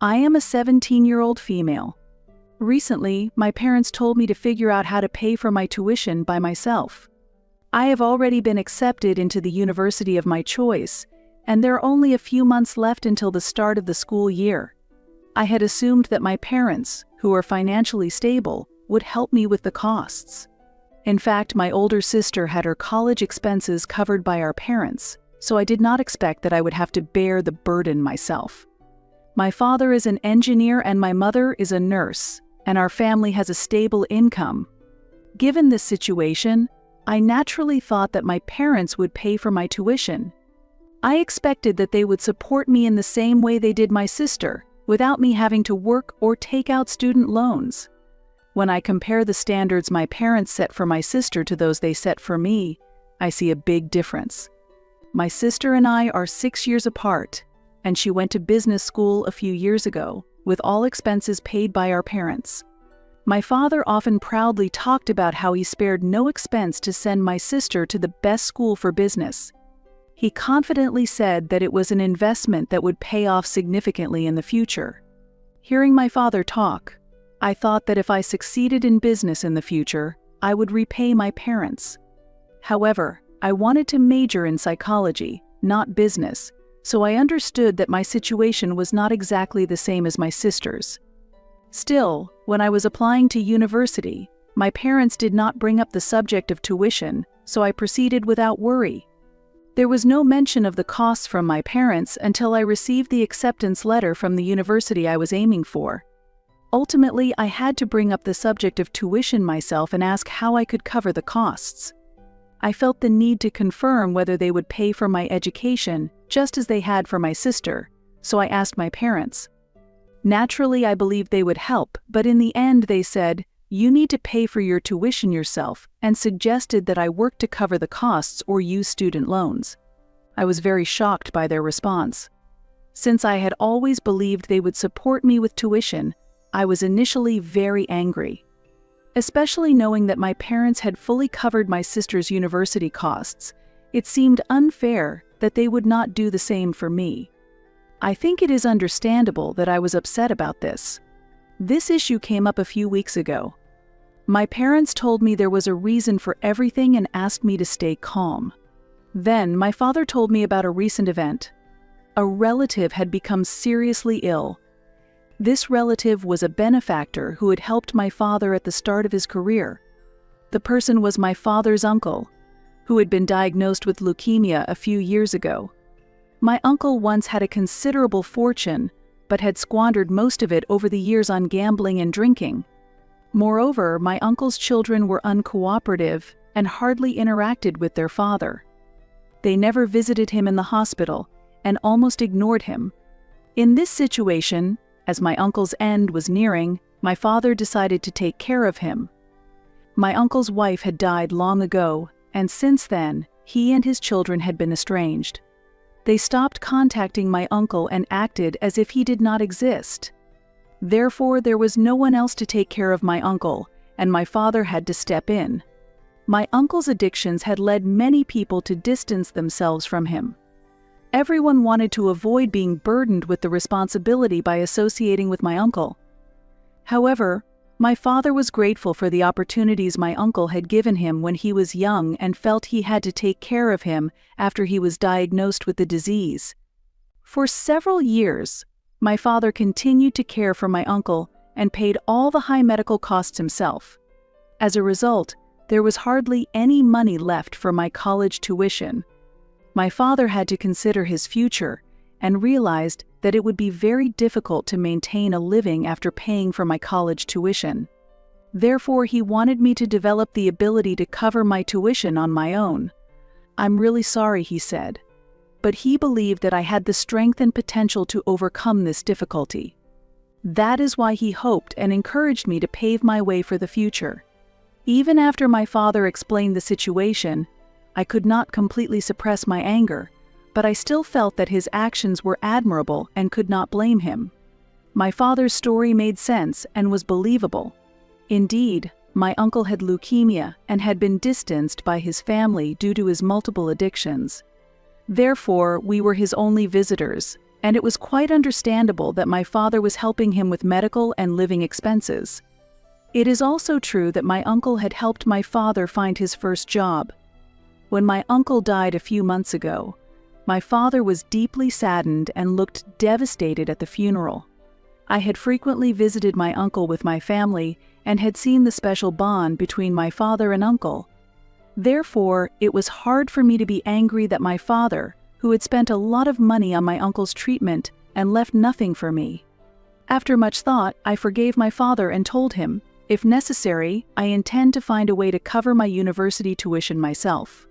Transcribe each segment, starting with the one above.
I am a 17-year-old female. Recently, my parents told me to figure out how to pay for my tuition by myself. I have already been accepted into the university of my choice, and there are only a few months left until the start of the school year. I had assumed that my parents, who are financially stable, would help me with the costs. In fact, my older sister had her college expenses covered by our parents, so I did not expect that I would have to bear the burden myself. My father is an engineer and my mother is a nurse, and our family has a stable income. Given this situation, I naturally thought that my parents would pay for my tuition. I expected that they would support me in the same way they did my sister, without me having to work or take out student loans. When I compare the standards my parents set for my sister to those they set for me, I see a big difference. My sister and I are 6 years apart, and she went to business school a few years ago, with all expenses paid by our parents. My father often proudly talked about how he spared no expense to send my sister to the best school for business. He confidently said that it was an investment that would pay off significantly in the future. Hearing my father talk, I thought that if I succeeded in business in the future, I would repay my parents. However, I wanted to major in psychology, not business, so I understood that my situation was not exactly the same as my sister's. Still, when I was applying to university, my parents did not bring up the subject of tuition, so I proceeded without worry. There was no mention of the costs from my parents until I received the acceptance letter from the university I was aiming for. Ultimately, I had to bring up the subject of tuition myself and ask how I could cover the costs. I felt the need to confirm whether they would pay for my education, just as they had for my sister, so I asked my parents. Naturally, I believed they would help, but in the end they said, "You need to pay for your tuition yourself," and suggested that I work to cover the costs or use student loans. I was very shocked by their response. Since I had always believed they would support me with tuition, I was initially very angry. Especially knowing that my parents had fully covered my sister's university costs, it seemed unfair that they would not do the same for me. I think it is understandable that I was upset about this. This issue came up a few weeks ago. My parents told me there was a reason for everything and asked me to stay calm. Then my father told me about a recent event. A relative had become seriously ill. This relative was a benefactor who had helped my father at the start of his career. The person was my father's uncle, who had been diagnosed with leukemia a few years ago. My uncle once had a considerable fortune, but had squandered most of it over the years on gambling and drinking. Moreover, my uncle's children were uncooperative and hardly interacted with their father. They never visited him in the hospital and almost ignored him. In this situation, as my uncle's end was nearing, my father decided to take care of him. My uncle's wife had died long ago, and since then, he and his children had been estranged. They stopped contacting my uncle and acted as if he did not exist. Therefore, there was no one else to take care of my uncle, and my father had to step in. My uncle's addictions had led many people to distance themselves from him. Everyone wanted to avoid being burdened with the responsibility by associating with my uncle. However, my father was grateful for the opportunities my uncle had given him when he was young and felt he had to take care of him after he was diagnosed with the disease. For several years, my father continued to care for my uncle and paid all the high medical costs himself. As a result, there was hardly any money left for my college tuition. My father had to consider his future and realized that it would be very difficult to maintain a living after paying for my college tuition. Therefore, he wanted me to develop the ability to cover my tuition on my own. "I'm really sorry," he said, but he believed that I had the strength and potential to overcome this difficulty. That is why he hoped and encouraged me to pave my way for the future. Even after my father explained the situation, I could not completely suppress my anger, but I still felt that his actions were admirable and could not blame him. My father's story made sense and was believable. Indeed, my uncle had leukemia and had been distanced by his family due to his multiple addictions. Therefore, we were his only visitors, and it was quite understandable that my father was helping him with medical and living expenses. It is also true that my uncle had helped my father find his first job. When my uncle died a few months ago, my father was deeply saddened and looked devastated at the funeral. I had frequently visited my uncle with my family and had seen the special bond between my father and uncle. Therefore, it was hard for me to be angry that my father, who had spent a lot of money on my uncle's treatment and left nothing for me. After much thought, I forgave my father and told him, if necessary, I intend to find a way to cover my university tuition myself.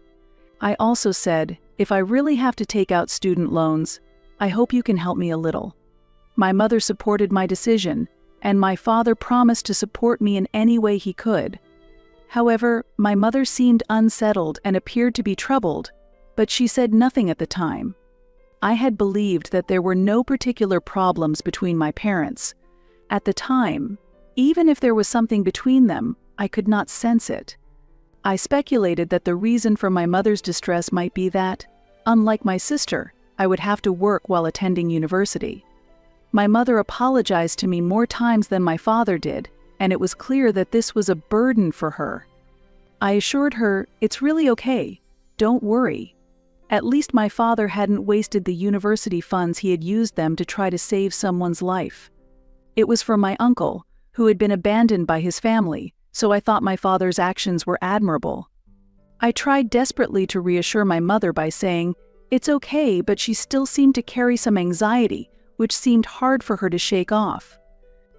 I also said, if I really have to take out student loans, I hope you can help me a little. My mother supported my decision, and my father promised to support me in any way he could. However, my mother seemed unsettled and appeared to be troubled, but she said nothing at the time. I had believed that there were no particular problems between my parents. At the time, even if there was something between them, I could not sense it. I speculated that the reason for my mother's distress might be that, unlike my sister, I would have to work while attending university. My mother apologized to me more times than my father did, and it was clear that this was a burden for her. I assured her, it's really okay, don't worry. At least my father hadn't wasted the university funds he had used them to try to save someone's life. It was for my uncle, who had been abandoned by his family, so I thought my father's actions were admirable. I tried desperately to reassure my mother by saying, it's okay, but she still seemed to carry some anxiety, which seemed hard for her to shake off.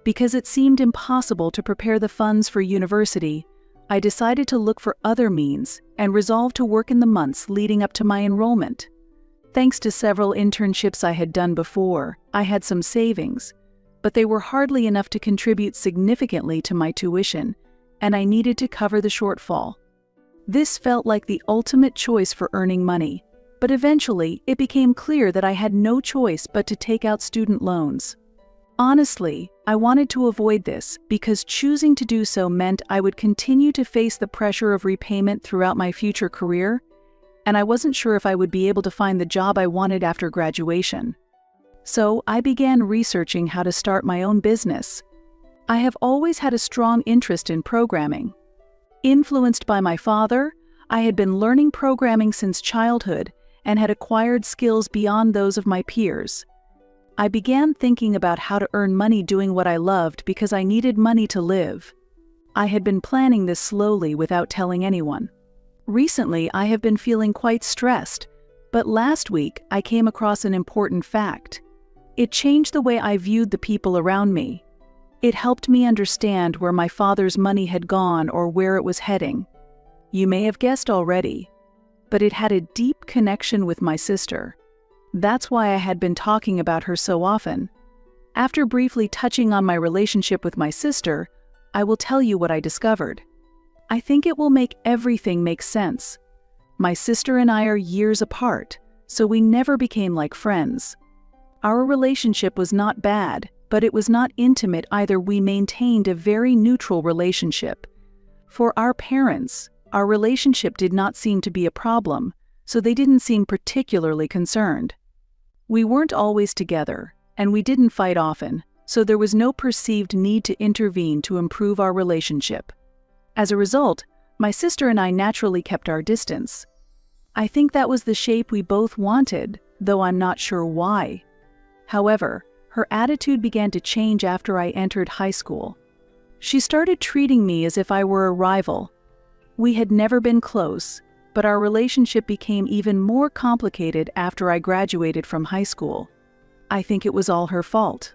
Because it seemed impossible to prepare the funds for university, I decided to look for other means and resolved to work in the months leading up to my enrollment. Thanks to several internships I had done before, I had some savings, but they were hardly enough to contribute significantly to my tuition, and I needed to cover the shortfall. This felt like the ultimate choice for earning money, but eventually it became clear that I had no choice but to take out student loans. Honestly, I wanted to avoid this because choosing to do so meant I would continue to face the pressure of repayment throughout my future career, and I wasn't sure if I would be able to find the job I wanted after graduation. So I began researching how to start my own business. I have always had a strong interest in programming. Influenced by my father, I had been learning programming since childhood and had acquired skills beyond those of my peers. I began thinking about how to earn money doing what I loved because I needed money to live. I had been planning this slowly without telling anyone. Recently, I have been feeling quite stressed, but last week I came across an important fact. It changed the way I viewed the people around me. It helped me understand where my father's money had gone or where it was heading. You may have guessed already, but it had a deep connection with my sister. That's why I had been talking about her so often. After briefly touching on my relationship with my sister, I will tell you what I discovered. I think it will make everything make sense. My sister and I are years apart, so we never became like friends. Our relationship was not bad, but it was not intimate either. We maintained a very neutral relationship. For our parents, our relationship did not seem to be a problem, so they didn't seem particularly concerned. We weren't always together, and we didn't fight often, so there was no perceived need to intervene to improve our relationship. As a result, my sister and I naturally kept our distance. I think that was the shape we both wanted, though I'm not sure why. However, her attitude began to change after I entered high school. She started treating me as if I were a rival. We had never been close, but our relationship became even more complicated after I graduated from high school. I think it was all her fault.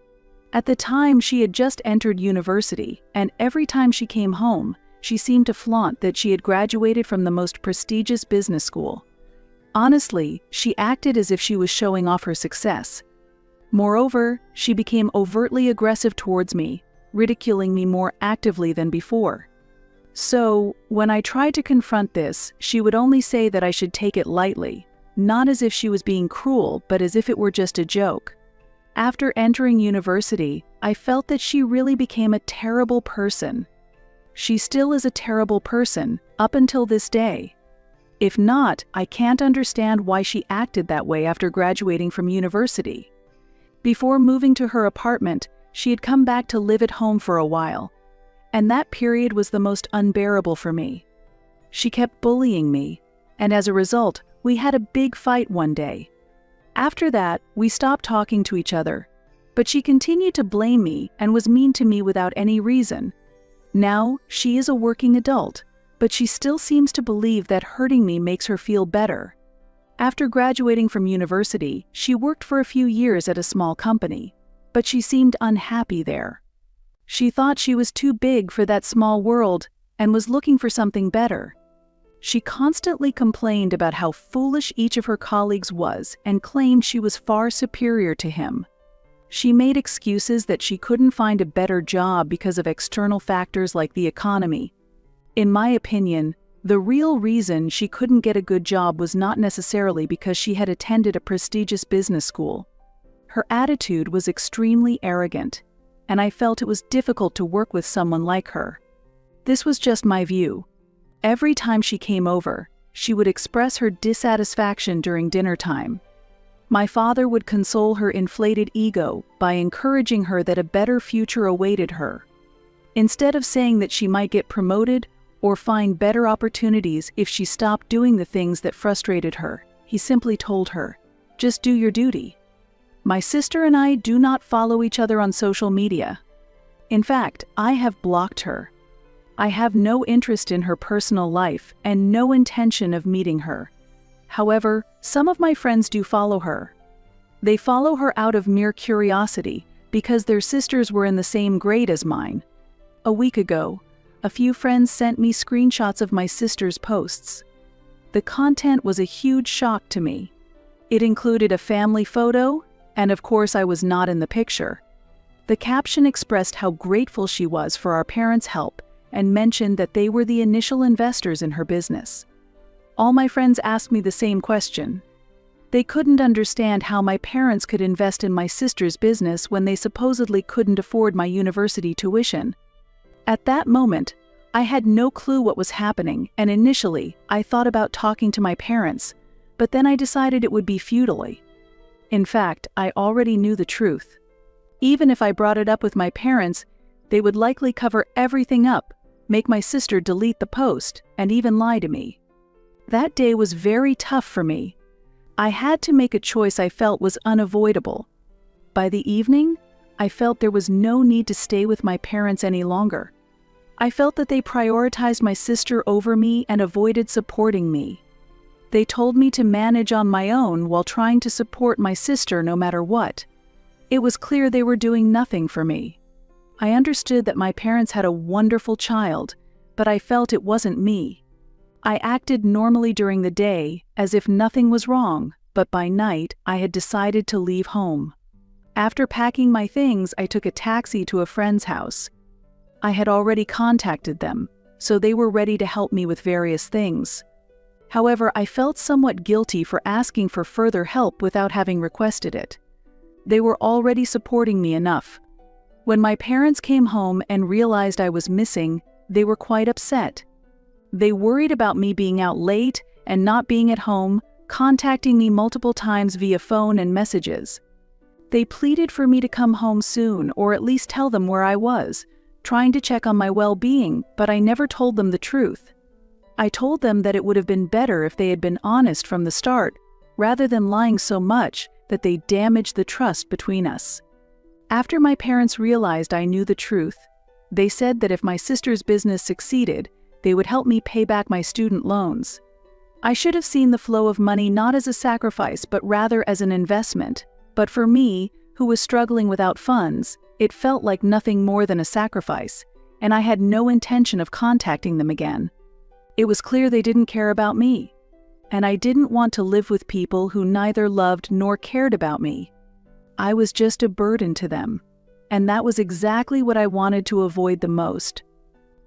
At the time, she had just entered university, and every time she came home, she seemed to flaunt that she had graduated from the most prestigious business school. Honestly, she acted as if she was showing off her success. Moreover, she became overtly aggressive towards me, ridiculing me more actively than before. So, when I tried to confront this, she would only say that I should take it lightly, not as if she was being cruel, but as if it were just a joke. After entering university, I felt that she really became a terrible person. She still is a terrible person, up until this day. If not, I can't understand why she acted that way after graduating from university. Before moving to her apartment, she had come back to live at home for a while, and that period was the most unbearable for me. She kept bullying me, and as a result, we had a big fight one day. After that, we stopped talking to each other, but she continued to blame me and was mean to me without any reason. Now, she is a working adult, but she still seems to believe that hurting me makes her feel better. After graduating from university, she worked for a few years at a small company, but she seemed unhappy there. She thought she was too big for that small world and was looking for something better. She constantly complained about how foolish each of her colleagues was and claimed she was far superior to him. She made excuses that she couldn't find a better job because of external factors like the economy. In my opinion, the real reason she couldn't get a good job was not necessarily because she had attended a prestigious business school. Her attitude was extremely arrogant, and I felt it was difficult to work with someone like her. This was just my view. Every time she came over, she would express her dissatisfaction during dinner time. My father would console her inflated ego by encouraging her that a better future awaited her. Instead of saying that she might get promoted or find better opportunities if she stopped doing the things that frustrated her, he simply told her, "Just do your duty." My sister and I do not follow each other on social media. In fact, I have blocked her. I have no interest in her personal life and no intention of meeting her. However, some of my friends do follow her. They follow her out of mere curiosity because their sisters were in the same grade as mine. A week ago, a few friends sent me screenshots of my sister's posts. The content was a huge shock to me. It included a family photo, and of course I was not in the picture. The caption expressed how grateful she was for our parents' help and mentioned that they were the initial investors in her business. All my friends asked me the same question. They couldn't understand how my parents could invest in my sister's business when they supposedly couldn't afford my university tuition. At that moment, I had no clue what was happening, and initially, I thought about talking to my parents, but then I decided it would be futile. In fact, I already knew the truth. Even if I brought it up with my parents, they would likely cover everything up, make my sister delete the post, and even lie to me. That day was very tough for me. I had to make a choice I felt was unavoidable. By the evening, I felt there was no need to stay with my parents any longer. I felt that they prioritized my sister over me and avoided supporting me. They told me to manage on my own while trying to support my sister no matter what. It was clear they were doing nothing for me. I understood that my parents had a wonderful child, but I felt it wasn't me. I acted normally during the day, as if nothing was wrong, but by night I had decided to leave home. After packing my things, I took a taxi to a friend's house. I had already contacted them, so they were ready to help me with various things. However, I felt somewhat guilty for asking for further help without having requested it. They were already supporting me enough. When my parents came home and realized I was missing, they were quite upset. They worried about me being out late and not being at home, contacting me multiple times via phone and messages. They pleaded for me to come home soon or at least tell them where I was, trying to check on my well-being, but I never told them the truth. I told them that it would have been better if they had been honest from the start, rather than lying so much that they damaged the trust between us. After my parents realized I knew the truth, they said that if my sister's business succeeded, they would help me pay back my student loans. I should have seen the flow of money not as a sacrifice but rather as an investment, but for me, who was struggling without funds, it felt like nothing more than a sacrifice, and I had no intention of contacting them again. It was clear they didn't care about me, and I didn't want to live with people who neither loved nor cared about me. I was just a burden to them, and that was exactly what I wanted to avoid the most.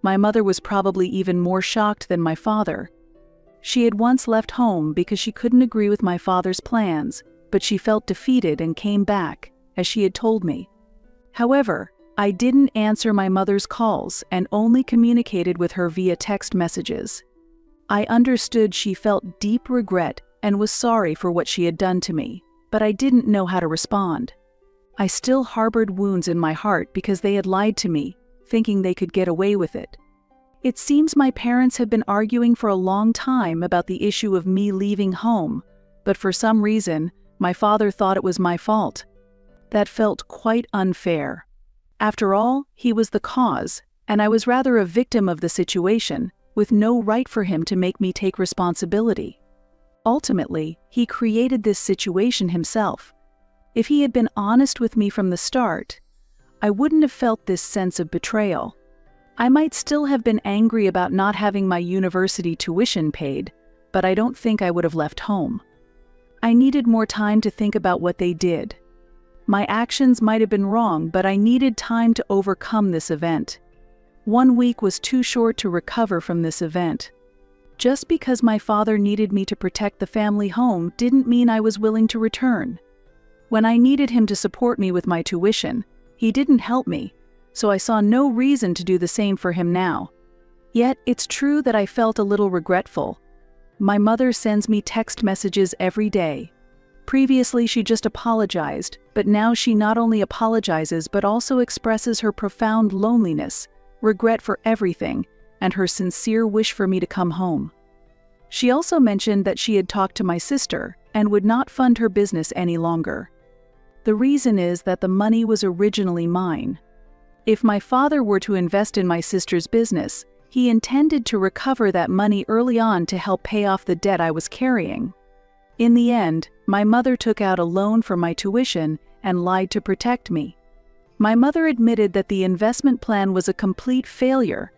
My mother was probably even more shocked than my father. She had once left home because she couldn't agree with my father's plans, but she felt defeated and came back, as she had told me. However, I didn't answer my mother's calls and only communicated with her via text messages. I understood she felt deep regret and was sorry for what she had done to me, but I didn't know how to respond. I still harbored wounds in my heart because they had lied to me, thinking they could get away with it. It seems my parents had been arguing for a long time about the issue of me leaving home, but for some reason, my father thought it was my fault. That felt quite unfair. After all, he was the cause, and I was rather a victim of the situation, with no right for him to make me take responsibility. Ultimately, he created this situation himself. If he had been honest with me from the start, I wouldn't have felt this sense of betrayal. I might still have been angry about not having my university tuition paid, but I don't think I would have left home. I needed more time to think about what they did. My actions might have been wrong, but I needed time to overcome this event. 1 week was too short to recover from this event. Just because my father needed me to protect the family home didn't mean I was willing to return. When I needed him to support me with my tuition, he didn't help me, so I saw no reason to do the same for him now. Yet, it's true that I felt a little regretful. My mother sends me text messages every day. Previously, she just apologized, but now she not only apologizes but also expresses her profound loneliness, regret for everything, and her sincere wish for me to come home. She also mentioned that she had talked to my sister and would not fund her business any longer. The reason is that the money was originally mine. If my father were to invest in my sister's business, he intended to recover that money early on to help pay off the debt I was carrying. In the end, my mother took out a loan for my tuition and lied to protect me. My mother admitted that the investment plan was a complete failure.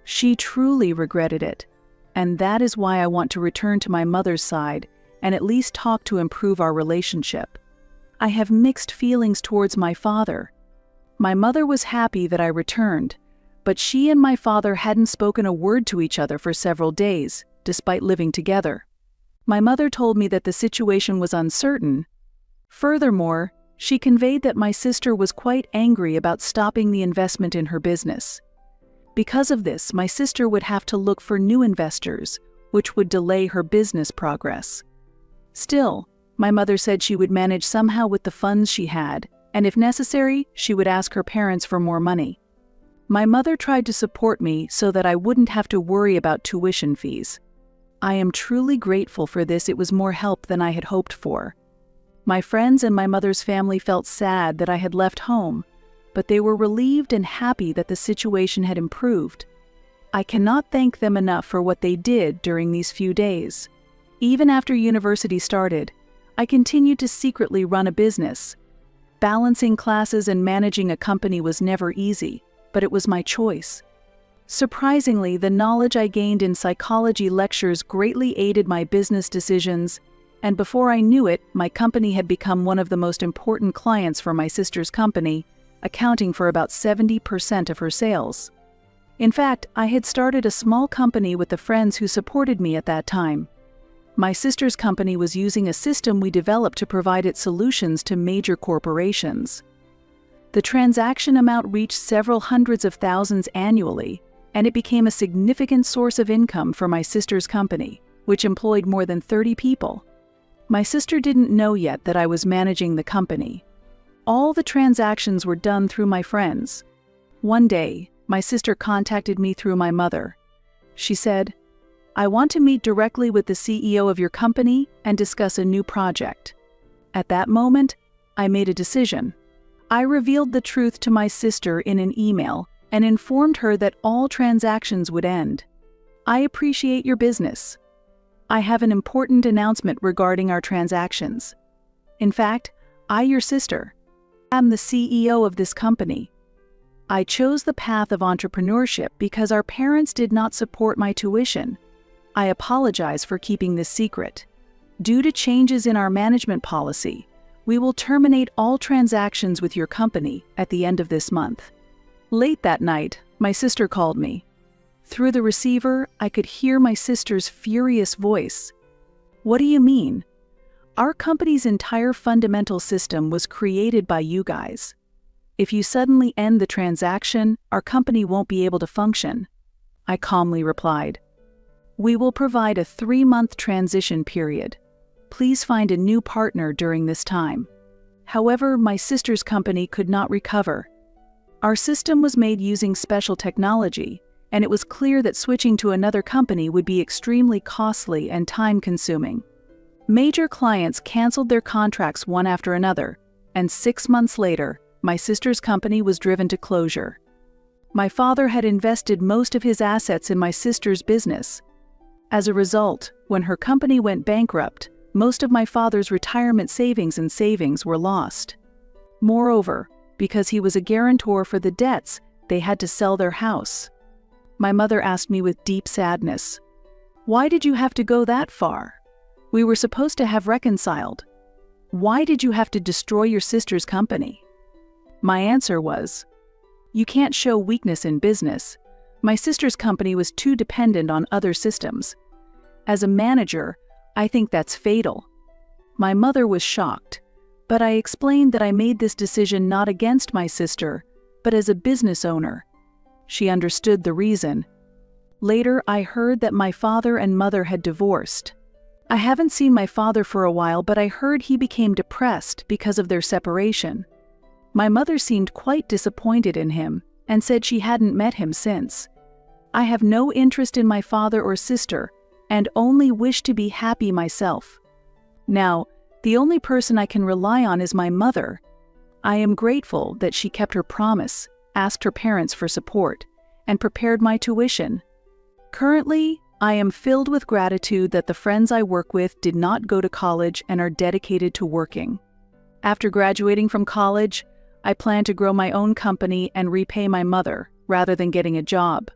She truly regretted it, and that is why I want to return to my mother's side and at least talk to improve our relationship. I have mixed feelings towards my father. My mother was happy that I returned, but she and my father hadn't spoken a word to each other for several days, despite living together. My mother told me that the situation was uncertain. Furthermore, she conveyed that my sister was quite angry about stopping the investment in her business. Because of this, my sister would have to look for new investors, which would delay her business progress. Still, my mother said she would manage somehow with the funds she had, and if necessary, she would ask her parents for more money. My mother tried to support me so that I wouldn't have to worry about tuition fees. I am truly grateful for this. It was more help than I had hoped for. My friends and my mother's family felt sad that I had left home, but they were relieved and happy that the situation had improved. I cannot thank them enough for what they did during these few days. Even after university started, I continued to secretly run a business. Balancing classes and managing a company was never easy, but it was my choice. Surprisingly, the knowledge I gained in psychology lectures greatly aided my business decisions, and before I knew it, my company had become one of the most important clients for my sister's company, accounting for about 70% of her sales. In fact, I had started a small company with the friends who supported me at that time. My sister's company was using a system we developed to provide its solutions to major corporations. The transaction amount reached several hundreds of thousands annually, and it became a significant source of income for my sister's company, which employed more than 30 people. My sister didn't know yet that I was managing the company. All the transactions were done through my friends. One day, my sister contacted me through my mother. She said, "I want to meet directly with the CEO of your company and discuss a new project." At that moment, I made a decision. I revealed the truth to my sister in an email and informed her that all transactions would end. "I appreciate your business. I have an important announcement regarding our transactions. In fact, I, your sister, am the CEO of this company. I chose the path of entrepreneurship because our parents did not support my tuition. I apologize for keeping this secret. Due to changes in our management policy, we will terminate all transactions with your company at the end of this month." Late that night, my sister called me. Through the receiver, I could hear my sister's furious voice. "What do you mean? Our company's entire fundamental system was created by you guys. If you suddenly end the transaction, our company won't be able to function." I calmly replied, "We will provide a 3-month transition period. Please find a new partner during this time." However, my sister's company could not recover. Our system was made using special technology, and it was clear that switching to another company would be extremely costly and time-consuming. Major clients canceled their contracts one after another, and 6 months later, my sister's company was driven to closure. My father had invested most of his assets in my sister's business. As a result, when her company went bankrupt, most of my father's retirement savings were lost. Moreover, because he was a guarantor for the debts, they had to sell their house. My mother asked me with deep sadness, "Why did you have to go that far? We were supposed to have reconciled. Why did you have to destroy your sister's company?" My answer was, "You can't show weakness in business. My sister's company was too dependent on other systems. As a manager, I think that's fatal." My mother was shocked, but I explained that I made this decision not against my sister, but as a business owner. She understood the reason. Later, I heard that my father and mother had divorced. I haven't seen my father for a while, but I heard he became depressed because of their separation. My mother seemed quite disappointed in him and said she hadn't met him since. I have no interest in my father or sister and only wish to be happy myself. Now, the only person I can rely on is my mother. I am grateful that she kept her promise, asked her parents for support, and prepared my tuition. Currently, I am filled with gratitude that the friends I work with did not go to college and are dedicated to working. After graduating from college, I plan to grow my own company and repay my mother rather than getting a job.